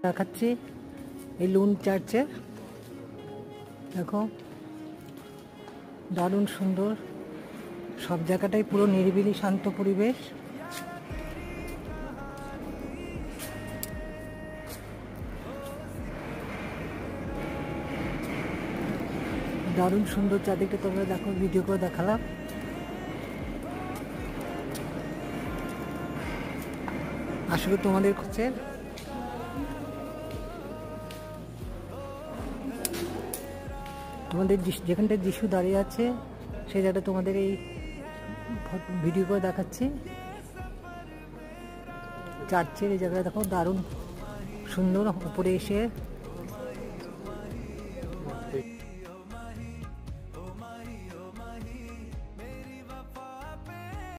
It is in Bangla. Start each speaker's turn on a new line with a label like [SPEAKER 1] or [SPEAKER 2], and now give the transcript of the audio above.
[SPEAKER 1] দেখাচ্ছি এই লুন চার্চে, দেখো দারুণ সুন্দর, সব জায়গাটাই পুরো নিরিবিলি শান্ত পরিবেশ। দারুণ সুন্দর চারদিকটা তোমরা দেখো, ভিডিও করে দেখালাম। আসলে তোমাদের হচ্ছে তোমাদের যেখানটা যিশু দাঁড়িয়ে আছে সেই জায়গাটা তোমাদের এই ভিডিও করে দেখাচ্ছি। চার্চের এই জায়গাটা দেখো দারুণ সুন্দর, উপরে এসে